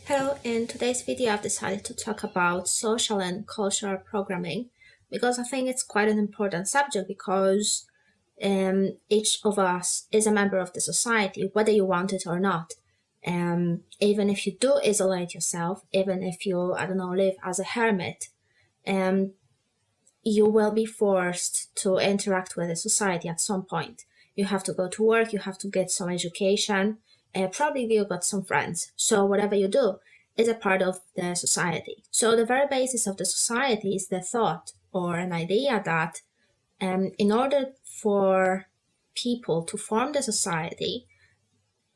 Hello, in today's video I've decided to talk about social and cultural programming because I think it's quite an important subject because each of us is a member of the society, whether you want it or not. Even if you do isolate yourself, even if you, live as a hermit, you will be forced to interact with the society at some point. You have to go to work, you have to get some education, probably you got some friends. So whatever you do is a part of the society. So the very basis of the society is the thought or an idea that in order for people to form the society,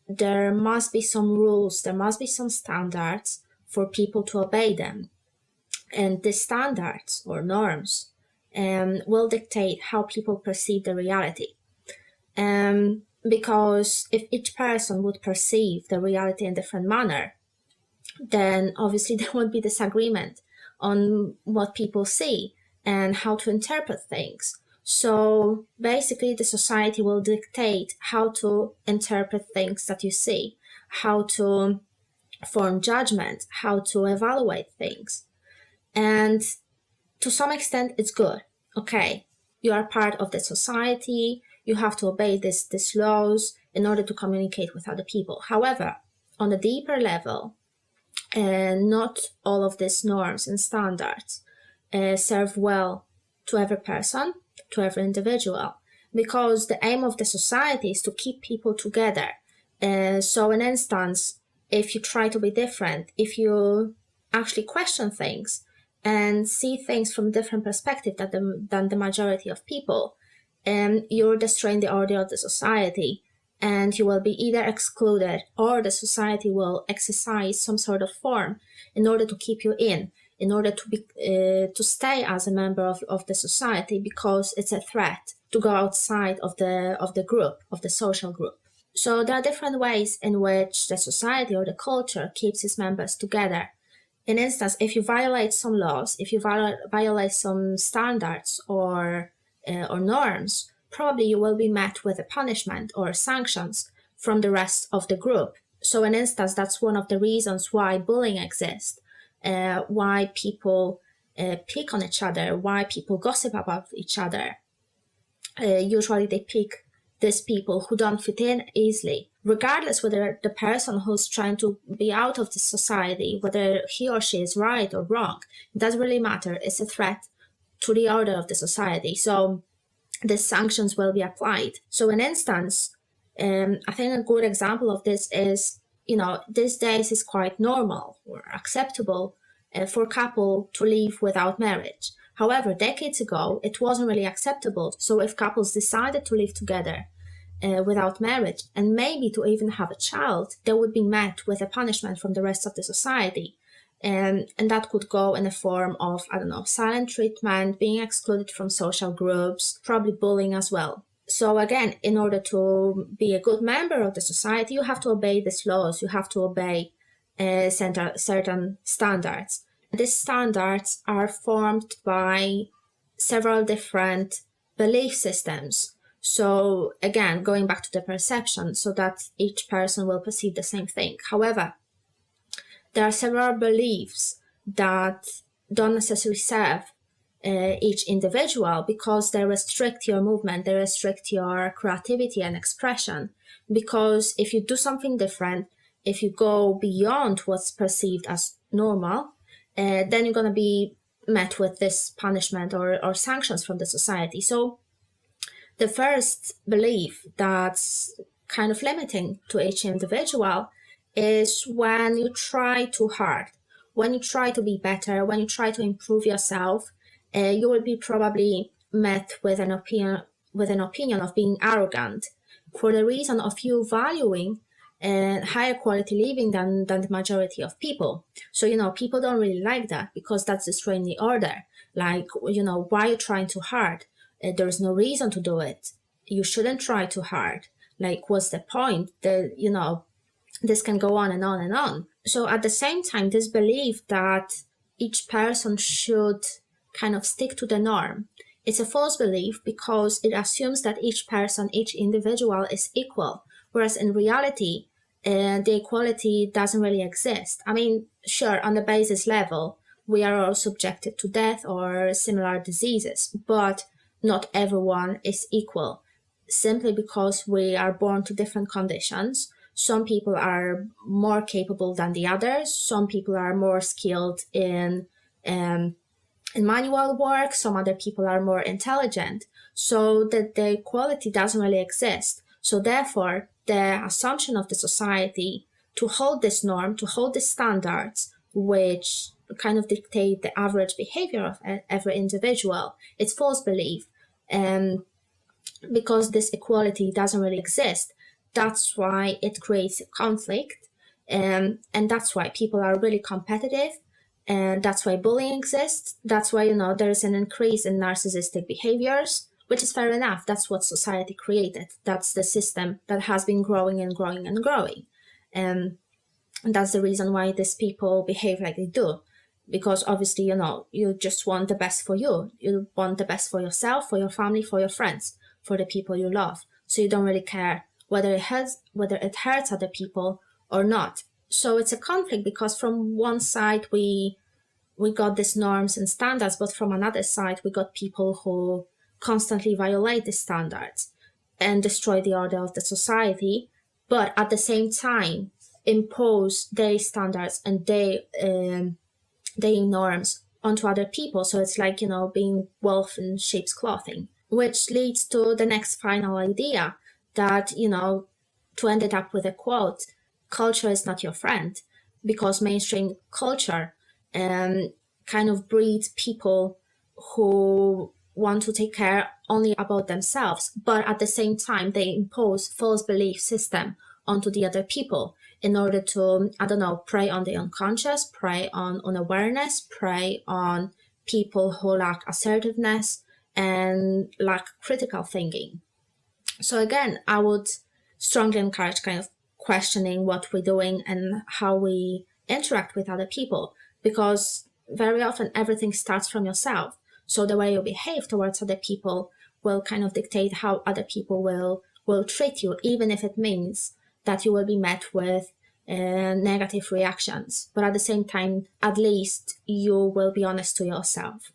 there must be some rules, there must be some standards for people to obey them. And these standards or norms will dictate how people perceive the reality. Because if each person would perceive the reality in a different manner, then obviously there would be disagreement on what people see and how to interpret things. So basically the society will dictate how to interpret things that you see, how to form judgment, how to evaluate things. And to some extent it's good. Okay, you are part of the society, you have to obey these laws in order to communicate with other people. However, on a deeper level, not all of these norms and standards serve well to every person, to every individual, because the aim of the society is to keep people together. So in instance, if you try to be different, if you actually question things and see things from a different perspective than the majority of people, you're destroying the order of the society, and you will be either excluded or the society will exercise some sort of form in order to keep you in order to stay as a member of the society, because it's a threat to go outside of the group, of the social group. So there are different ways in which the society or the culture keeps its members together. In instance, if you violate some laws, if you violate some standards or norms, probably you will be met with a punishment or sanctions from the rest of the group. So in instance, that's one of the reasons why bullying exists, why people pick on each other, why people gossip about each other. Usually they pick these people who don't fit in easily, regardless whether the person who's trying to be out of the society, whether he or she is right or wrong, it doesn't really matter. It's a threat to the order of the society. So the sanctions will be applied. So in instance, I think a good example of this is, these days is quite normal or acceptable for a couple to live without marriage. However, decades ago, it wasn't really acceptable. So if couples decided to live together without marriage and maybe to even have a child, they would be met with a punishment from the rest of the society. And that could go in the form of, silent treatment, being excluded from social groups, probably bullying as well. So again, in order to be a good member of the society, you have to obey these laws, you have to obey certain standards. These standards are formed by several different belief systems. So again, going back to the perception, so that each person will perceive the same thing. However, there are several beliefs that don't necessarily serve each individual because they restrict your movement, they restrict your creativity and expression. Because if you do something different, if you go beyond what's perceived as normal, then you're going to be met with this punishment or sanctions from the society. So the first belief that's kind of limiting to each individual is when you try too hard, when you try to be better, when you try to improve yourself, you will be probably met with an opinion of being arrogant for the reason of you valuing higher quality living than the majority of people. So, people don't really like that because that's destroying the order. Like, why are you trying too hard? There's no reason to do it. You shouldn't try too hard. Like, what's the point? This can go on and on and on. So at the same time, this belief that each person should kind of stick to the norm, it's a false belief because it assumes that each person, each individual is equal. Whereas in reality, the equality doesn't really exist. I mean, sure, on the basis level, we are all subjected to death or similar diseases, but not everyone is equal simply because we are born to different conditions. Some people are more capable than the others. Some people are more skilled in manual work. Some other people are more intelligent. So that the equality doesn't really exist. So therefore, the assumption of the society to hold this norm, to hold the standards, which kind of dictate the average behavior of every individual, it's false belief. Because this equality doesn't really exist, that's why it creates a conflict. And that's why people are really competitive. And that's why bullying exists. That's why, there's an increase in narcissistic behaviors, which is fair enough. That's what society created. That's the system that has been growing and growing and growing. And that's the reason why these people behave like they do. Because obviously, you just want the best for you. You want the best for yourself, for your family, for your friends, for the people you love. So you don't really care whether it hurts other people or not. So it's a conflict because from one side we got these norms and standards, but from another side we got people who constantly violate the standards and destroy the order of the society, but at the same time impose their standards and their norms onto other people. So it's like, being wolf in sheep's clothing, which leads to the next final idea that, to end it up with a quote, culture is not your friend, because mainstream culture kind of breeds people who want to take care only about themselves, but at the same time they impose false belief system onto the other people in order to, prey on the unconscious, prey on unawareness, prey on people who lack assertiveness and lack critical thinking. So again, I would strongly encourage kind of questioning what we're doing and how we interact with other people, because very often everything starts from yourself. So the way you behave towards other people will kind of dictate how other people will treat you, even if it means that you will be met with negative reactions. But at the same time, at least you will be honest to yourself.